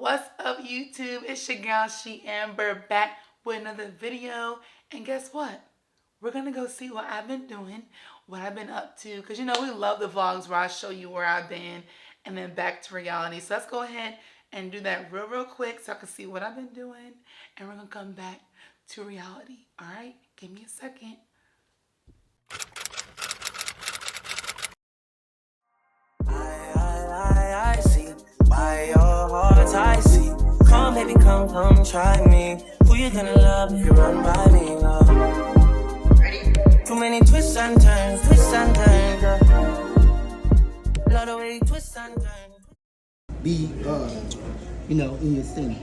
What's up, YouTube? It's your girl Sheamber back with another video. And guess what? We're gonna go see what I've been doing, what I've been up to. Because you know we love the vlogs where I show you where I've been and then back to reality. So let's go ahead and do that real quick so I can see what I've been doing. And we're gonna come back to reality. Alright? Give me a second. I see by your heart, I see. Come, baby, come, try me. Who you gonna love if you run by me, love? Ready? Too many twists and turns, girl. Love the way you twist and turn. Be, in your scene.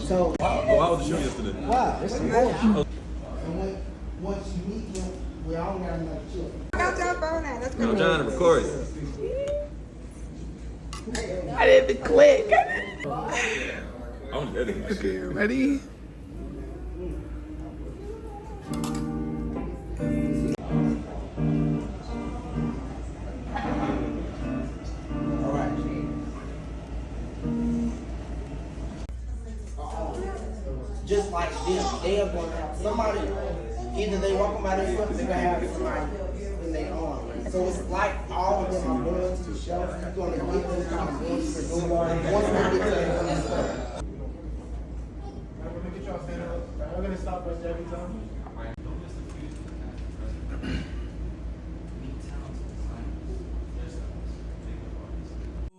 So, why was the show yesterday? wow, it's important. And once you meet him, we all got another chill. I got your phone out. Let's go. I'm trying to record it. I didn't click. I'm ready. Okay, ready? Just like them, they are going to have somebody, either they walk by their foot, they're going to have somebody in their arm. So it's like all of them are going to the show. You're going to get them kind of voice for doing once they get to their own stuff. I'm going to get y'all stand up. I'm going to stop us every time.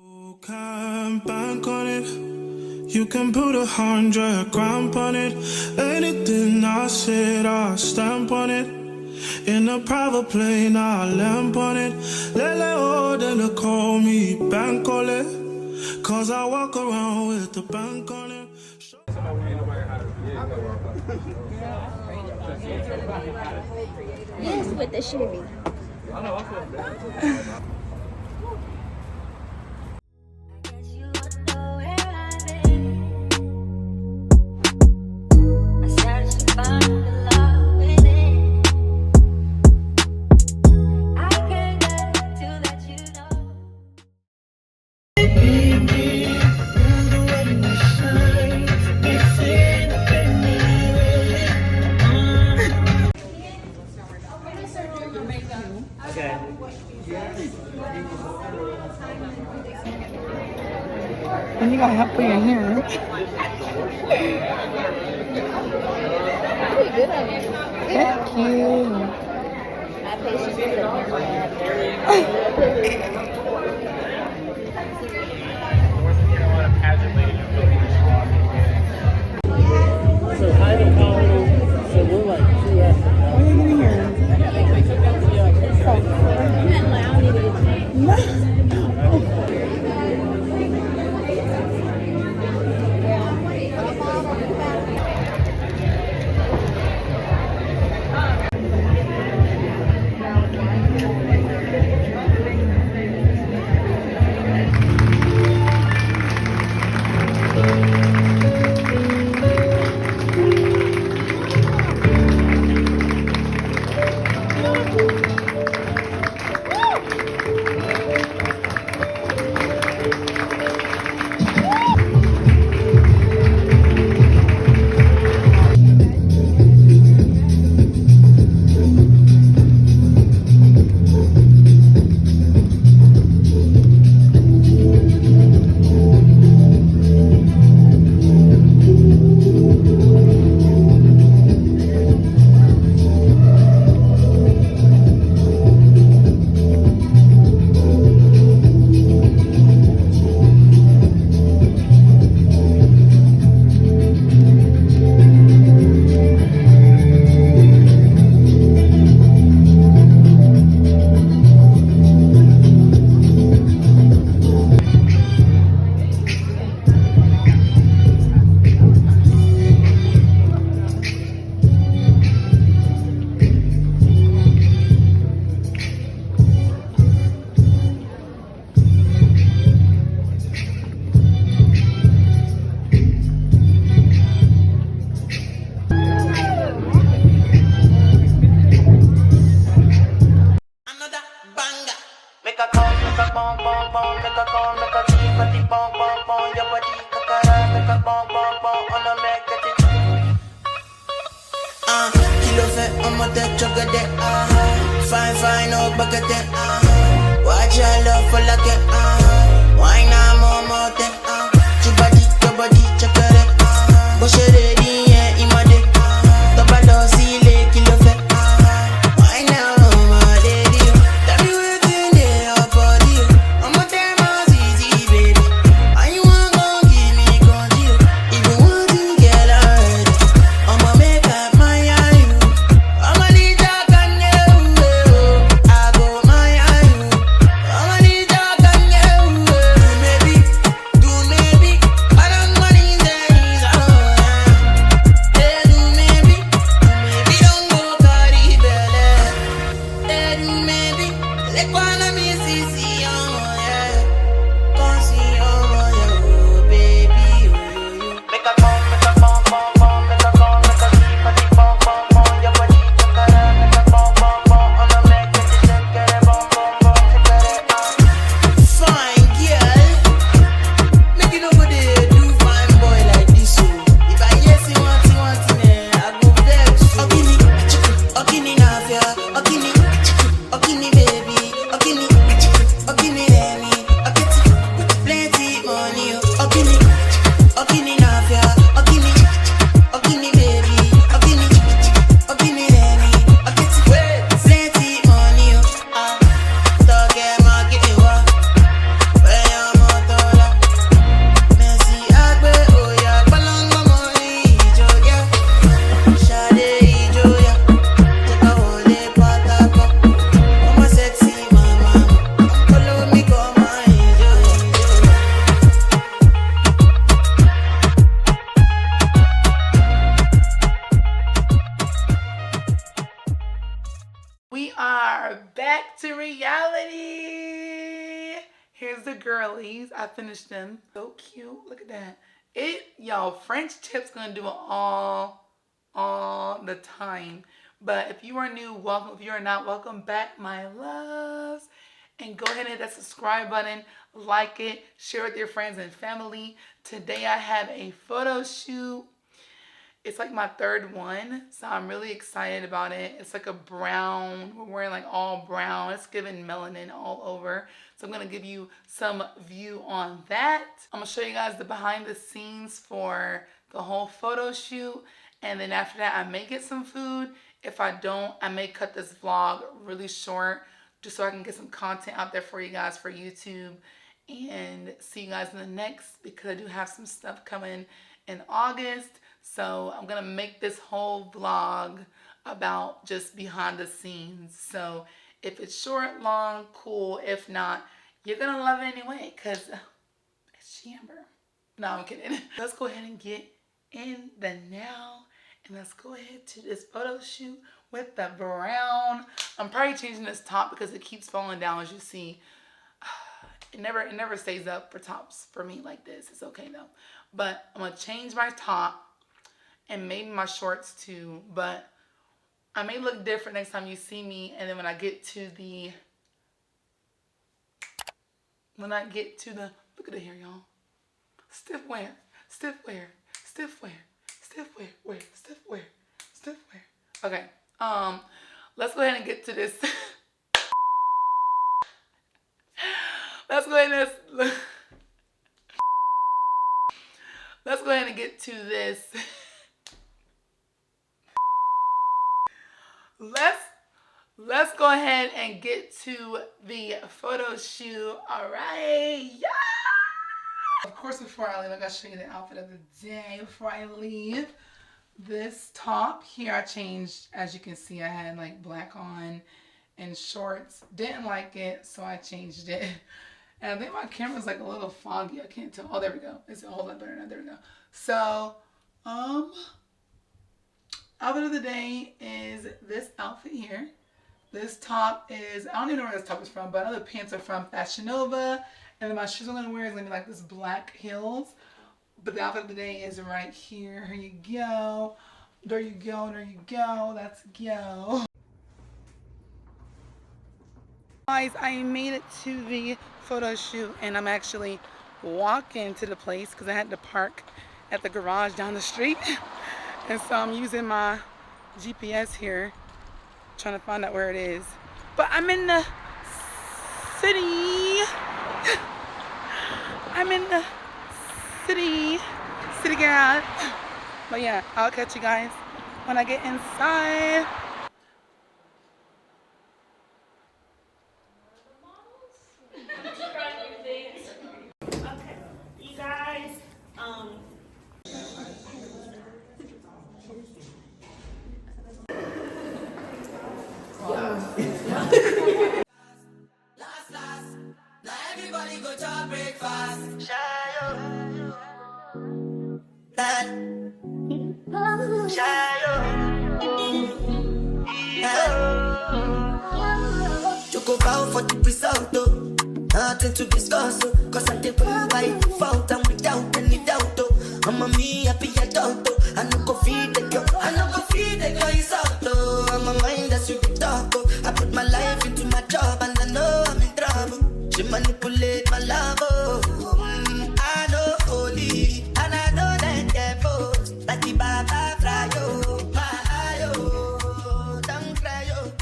You can bank on it. You can put 100 grand on it. Anything I said, I'll stamp on it. In a private plane, I'll lamp on it. Lele oh, then they call me bank on it. Cause I walk around with the bank on it. Yes, with the Chevy. And you gotta help with your hair. Pretty good on you. Thank you. My patience is up. So I don't know. So we're like 2 after. What are you doing here? make a bum bum bum on the make it. Kilo fait on m'a tête chocolat. Fine fine oh baguette. Watch your love for like it. Why not more than your body chocolate. But she ready yeah imade. Top do see le kilo fait. Why now my lady? Tell me what's in your body. I'm a damn easy baby. And you want gon' give me control. Even want to get already. I'ma make up my eye. I'ma need your candle. I go my eye. I'ma need your candle. Do maybe. I don't money days. Do maybe don't go carry belly. Do maybe. Let one of me see yeah. Come see yeah, baby. Make a bomb, make a bomb, bomb, bomb, make a bomb, make a keep a deep bomb, bomb, bomb. Your body chocolate, make a bomb, bomb, bomb. On the make it, shake it, bomb, bomb, bomb, shake it. Fine girl, make it over there, do fine boy like this. So if I yes you want I go vex. Okini, okini nafia, okini baby, okini remi, okiti plenty money. Okini nafia, okini baby, okini remi, okiti plenty money. Toge market wa, where your motola. Messi agbe oya, palanga money ijoya, shade ijoya, take a whole patako. I'm a sexy mama, follow me come on ijoya. We are back to reality. Here's the girlies. I finished them. So cute. Look at that. Y'all, French tips gonna do it all the time. But if you are new, welcome. If you are not, welcome back, my loves. And go ahead and hit that subscribe button, like it, share with your friends and family. Today I have a photo shoot. It's like my third one, so I'm really excited about it. It's like a brown. We're wearing like all brown. It's giving melanin all over. So I'm going to give you some view on that. I'm going to show you guys the behind the scenes for the whole photo shoot. And then after that, I may get some food. If I don't, I may cut this vlog really short just so I can get some content out there for you guys for YouTube. And see you guys in the next, because I do have some stuff coming in August. So I'm going to make this whole vlog about just behind the scenes. So if it's short, long, cool. If not, you're going to love it anyway, because it's Sheamber. No, I'm kidding. Let's go ahead and get in the now. And let's go ahead to this photo shoot with the brown. I'm probably changing this top because it keeps falling down, as you see. It never stays up for tops for me like this. It's okay though. But I'm going to change my top and maybe my shorts too. But I may look different next time you see me. And then when I get to the, look at the hair, y'all. Stiff wear. Okay. Let's go ahead and get to this. Let's go ahead and get to this. Let's go ahead and get to the photo shoot. All right. Yeah. Of course, before I leave, I gotta show you the outfit of the day. Before I leave, this top here I changed. As you can see, I had like black on and shorts. Didn't like it, so I changed it. And I think my camera's like a little foggy. I can't tell. Oh, there we go. It's a whole lot better now. There we go. So, outfit of the day is this outfit here. This top is, I don't even know where this top is from, but I know the pants are from Fashion Nova. And then my shoes I'm going to wear is going to be like this black heels. But the outfit of the day is right here. Here you go. There you go. Let's go. Guys, I made it to the photo shoot, and I'm actually walking to the place because I had to park at the garage down the street. And so I'm using my GPS here, trying to find out where it is. But I'm in the city. I'm in the city girl. But yeah, I'll catch you guys when I get inside. You guys, Everybody go to breakfast. You go bow for the result, though. Nothing to discuss, oh. Cause I did by default and without any doubt, oh. I'm a me happy adult, oh. I no go feed the girl, I no go feed the girl, it's out, oh. I'm a mind that's you can talk, oh. I put my life into my job and I know I'm in trouble. She manipulate my love, oh. I know holy, and I know that devil. That the Baba fry, oh. My eye, oh. Don't cry, oh.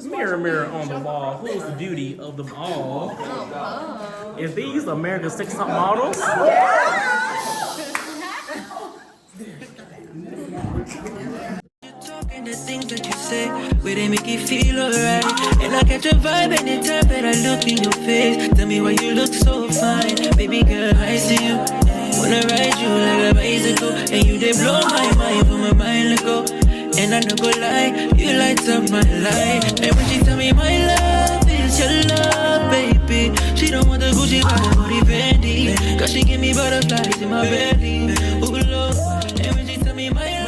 Mirror, mirror on the wall, who's the beauty of them all? Is these America's Six Top Models? Talking the things that you say, where they make you feel alright. And I catch a vibe anytime that I look in your face. Tell me why you look so fine, baby girl, I see you. Wanna ride you like a bicycle, and you they blow my mind from a mile ago. And I don't go lie, you light up my life. And when she tell me my love is your love, baby, she don't want the Gucci bag or the Fendi, cause she give me butterflies in my belly. Ooh, Lord. And when she tell me my love